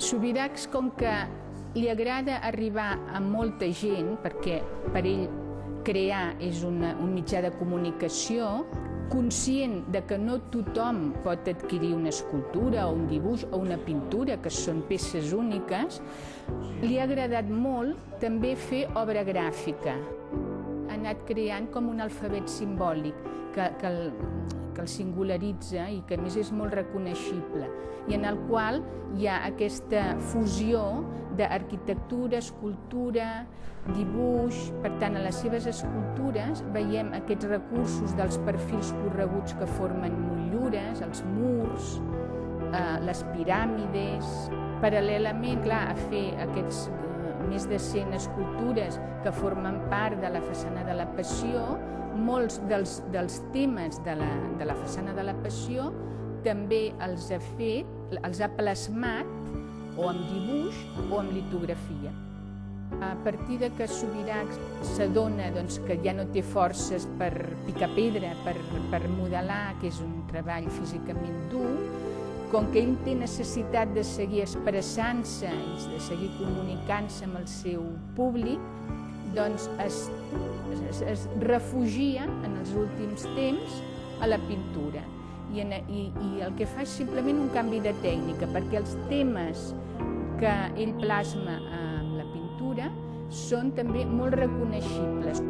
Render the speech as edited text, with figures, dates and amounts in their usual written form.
Subirachs, com que li agrada arribar a molta gent, perquè per ell crear és un mitjà de comunicació, conscient de que no tothom pot adquirir una escultura o un dibuix o una pintura, que són peces úniques, li ha agradat molt també fer obra gràfica. Ha anat creant com un alfabet simbòlic que el singularitza i que a més és molt reconeixible, i en el qual hi ha aquesta fusió d'arquitectura, escultura, dibuix. Per tant, a les seves escultures veiem aquests recursos dels perfils correguts que formen motllures, els murs, les piràmides. Paral·lelament, clar, a fer aquests més de 100 escultures que formen part de la façana de la Passió, molts dels temes de la façana de la Passió també els ha fet, els ha plasmat o amb dibuix o amb litografia. A partir de que Subirachs s'adona que ja no té forces per picar pedra, per modelar, que és un treball físicament dur, com que ell té necessitat de seguir expressant-se i de seguir comunicant-se amb el seu públic, doncs es refugia en els últims temps a la pintura. I el que fa és simplement un canvi de tècnica, perquè els temes que ell plasma amb la pintura són també molt reconeixibles.